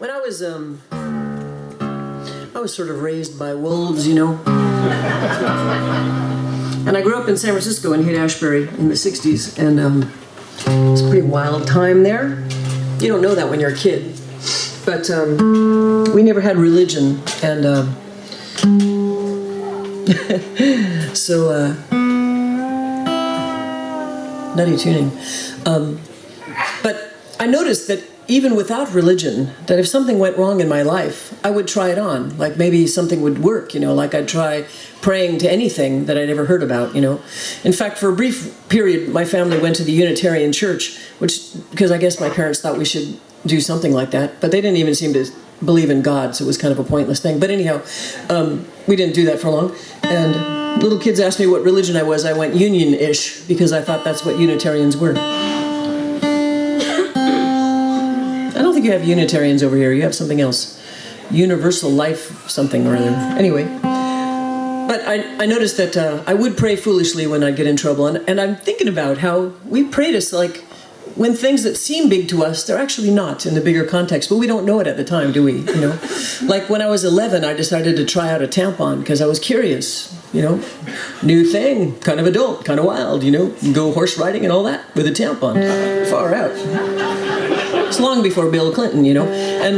When I was sort of raised by wolves, you know. And I grew up in San Francisco in Haight-Ashbury in the 60s, and it was a pretty wild time there. You don't know that when you're a kid. But we never had religion, and so nutty tuning. But I noticed that even without religion, that if something went wrong in my life, I would try it on. Like maybe something would work, you know, like I'd try praying to anything that I'd ever heard about, you know. In fact, for a brief period, my family went to the Unitarian Church, because I guess my parents thought we should do something like that, but they didn't even seem to believe in God, so it was kind of a pointless thing. But anyhow, we didn't do that for long. And little kids asked me what religion I was. I went Union-ish, because I thought that's what Unitarians were. I don't think you have Unitarians over here. You have something else. Universal life something or other. Anyway. But I noticed that I would pray foolishly when I'd get in trouble. And I'm thinking about how we pray to, like, when things that seem big to us, they're actually not in the bigger context. But we don't know it at the time, do we? You know? Like when I was 11, I decided to try out a tampon because I was curious. You know? New thing. Kind of adult. Kind of wild, you know? Go horse riding and all that with a tampon. Far out. It's long before Bill Clinton, you know. And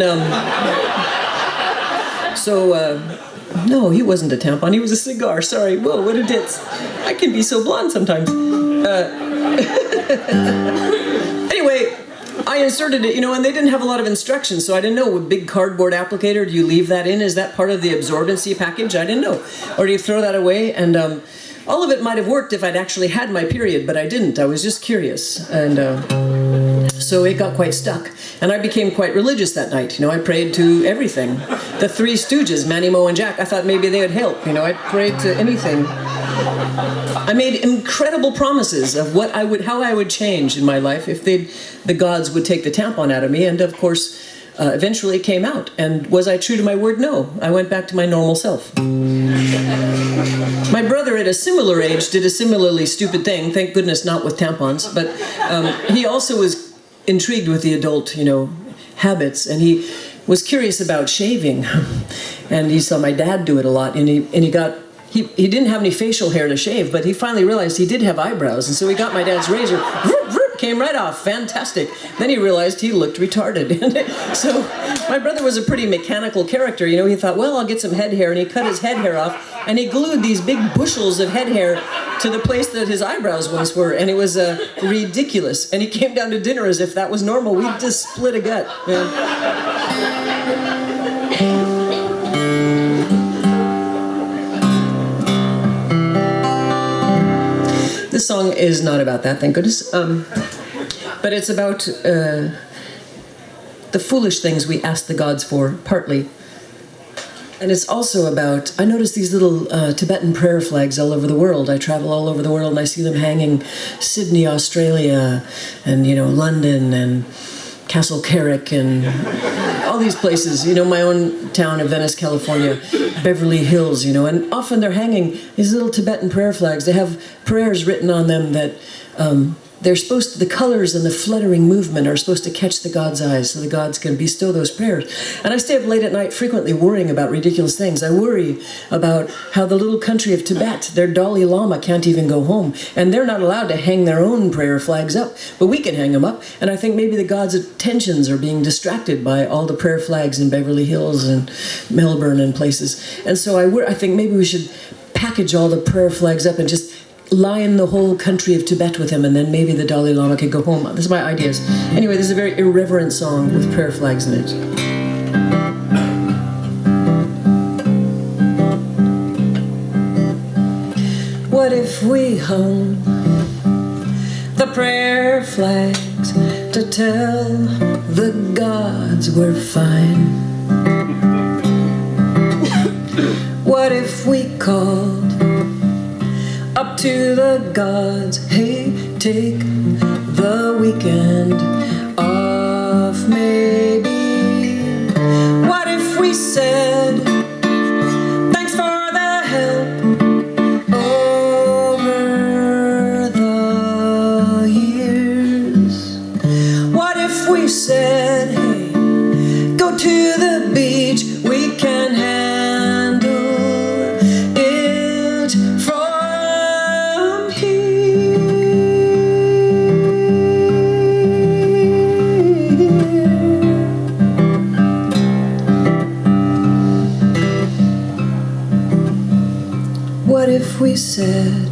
no, he wasn't a tampon. He was a cigar. Sorry. Whoa, what a ditz. I can be so blonde sometimes. Anyway, I inserted it, you know, and they didn't have a lot of instructions, so I didn't know. With big cardboard applicator, do you leave that in? Is that part of the absorbency package? I didn't know. Or do you throw that away? And all of it might have worked if I'd actually had my period, but I didn't. I was just curious. And so it got quite stuck. And I became quite religious that night. You know, I prayed to everything. The Three Stooges, Manny, Moe, and Jack, I thought maybe they would help. You know, I prayed to anything. I made incredible promises of how I would change in my life if the gods would take the tampon out of me. And of course, eventually it came out. And was I true to my word? No. I went back to my normal self. My brother at a similar age did a similarly stupid thing. Thank goodness not with tampons. But he also was intrigued with the adult, you know, habits. And he was curious about shaving. And he saw my dad do it a lot. And he didn't have any facial hair to shave, but he finally realized he did have eyebrows, and so he got my dad's razor, came right off, fantastic. Then he realized he looked retarded. So my brother was a pretty mechanical character, you know. He thought, well, I'll get some head hair, and he cut his head hair off, and he glued these big bushels of head hair to the place that his eyebrows once were, and it was ridiculous. And he came down to dinner as if that was normal. We just split a gut, man. This song is not about that, thank goodness. But it's about the foolish things we ask the gods for, partly. And it's also about, I notice these little Tibetan prayer flags all over the world. I travel all over the world and I see them hanging. Sydney, Australia, and, you know, London, and Castle Carrick, and all these places, you know, my own town of Venice, California, Beverly Hills, you know, and often they're hanging these little Tibetan prayer flags. They have prayers written on them that they're supposed to, the colors and the fluttering movement are supposed to catch the god's eyes so the gods can bestow those prayers. And I stay up late at night frequently worrying about ridiculous things. I worry about how the little country of Tibet, their Dalai Lama can't even go home, and they're not allowed to hang their own prayer flags up, but we can hang them up. And I think maybe the gods' attentions are being distracted by all the prayer flags in Beverly Hills and Melbourne and places. And so I think maybe we should package all the prayer flags up and just line the whole country of Tibet with him, and then maybe the Dalai Lama could go home. This is my ideas. Anyway, this is a very irreverent song with prayer flags in it. What if we hung the prayer flags to tell the gods we're fine? What if we called up to the gods, hey, take the weekend off maybe? What if we said, thanks for the help over the years? What if we said, hey, go go to the beach, we can handle it from here. What if we said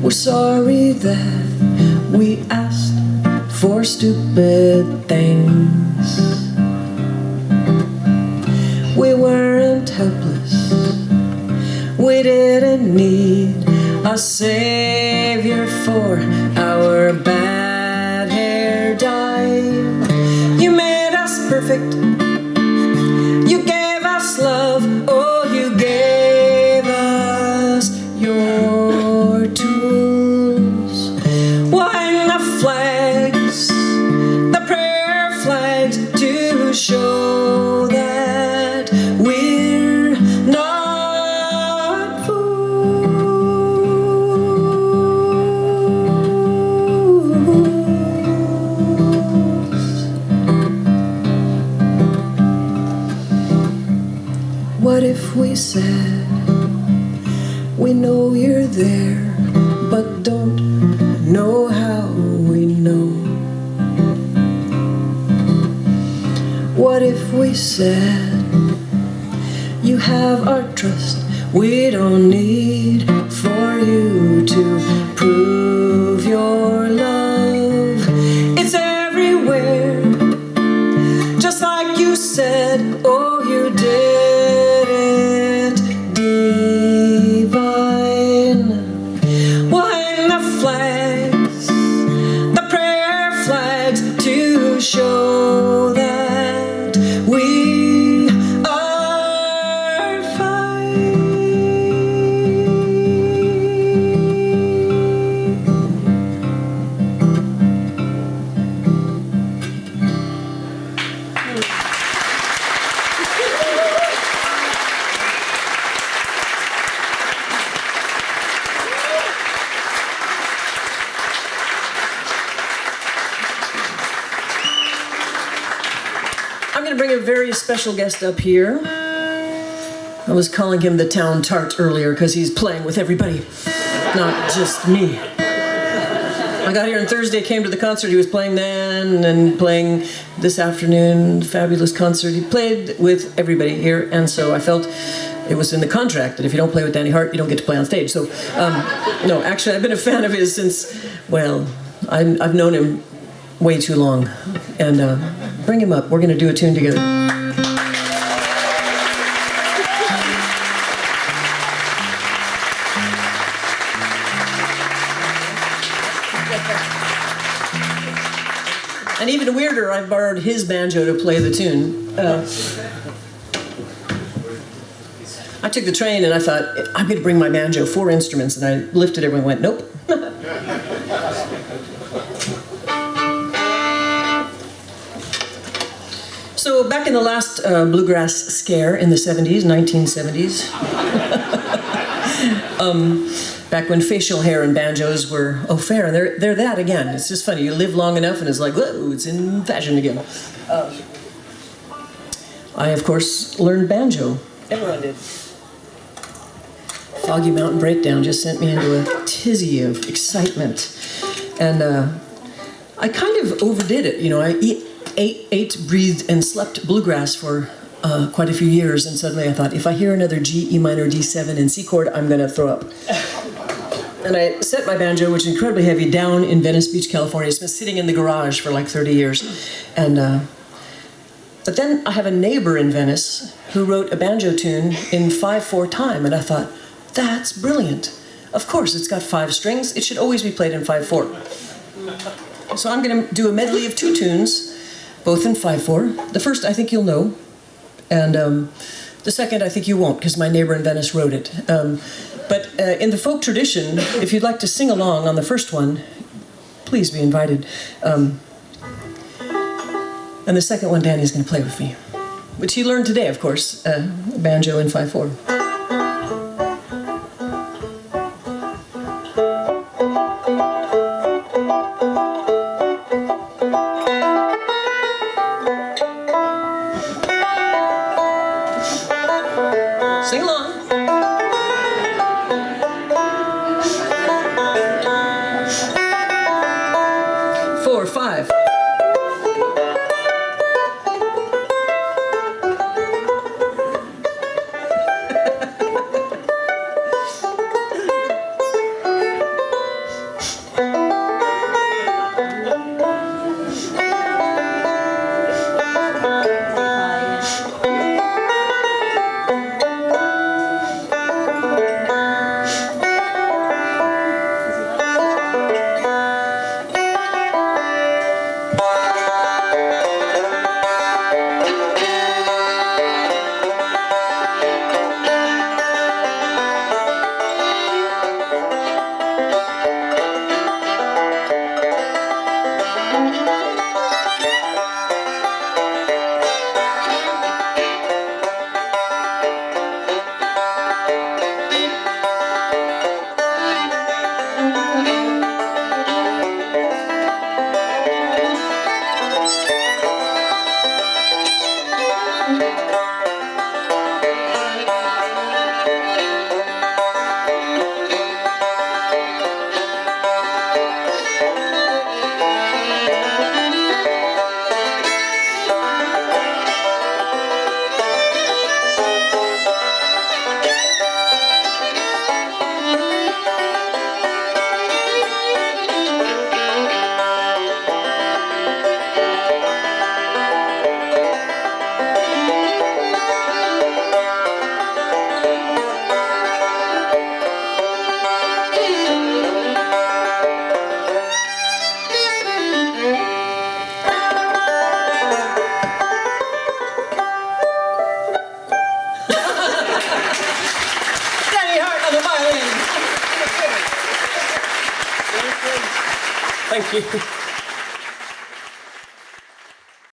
we're sorry that we asked for stupid things? We weren't helpless, we didn't need a savior for our bad hair dye. You made us perfect, you gave us love, oh, you gave us your tools. Why the flags, the prayer flags, to show that we're not fools. What if we said, we know you're there, but don't know how we know? What if we said, you have our trust, we don't need for you to prove your love. It's everywhere, just like you said, oh, you did it divine. Why the flags, the prayer flags, to show that we are fine. I'm going to bring a very special guest up here. I was calling him the town tart earlier because he's playing with everybody, not just me. I got here on Thursday, came to the concert. He was playing then and playing this afternoon. Fabulous concert. He played with everybody here, and so I felt it was in the contract that if you don't play with Danny Hart, you don't get to play on stage. So, no, actually, I've been a fan of his since, well, I've known him way too long. And bring him up. We're going to do a tune together. And even weirder, I borrowed his banjo to play the tune. I took the train and I thought, I'm going to bring my banjo, 4 instruments, and I lifted everyone and went, nope. So back in the last bluegrass scare in the 70s, 1970s, back when facial hair and banjos were au fair, and they're that again. It's just funny. You live long enough and it's like, whoa, it's in fashion again. I, of course, learned banjo. Everyone did. Foggy Mountain Breakdown just sent me into a tizzy of excitement. And I kind of overdid it. You know, I ate, breathed, and slept bluegrass for quite a few years, and suddenly I thought, if I hear another G, E minor, D7, and C chord, I'm going to throw up. And I set my banjo, which is incredibly heavy, down in Venice Beach, California. It's been sitting in the garage for like 30 years. And but then I have a neighbor in Venice who wrote a banjo tune in 5/4 time, and I thought, that's brilliant. Of course, it's got 5 strings. It should always be played in 5/4. So I'm going to do a medley of 2 tunes, both in 5/4. The first I think you'll know, and the second I think you won't, because my neighbor in Venice wrote it. But in the folk tradition, if you'd like to sing along on the first one, please be invited. And the second one, Danny's going to play with me, which he learned today, of course, banjo in 5/4. Danny Hart on the violin. Thank you.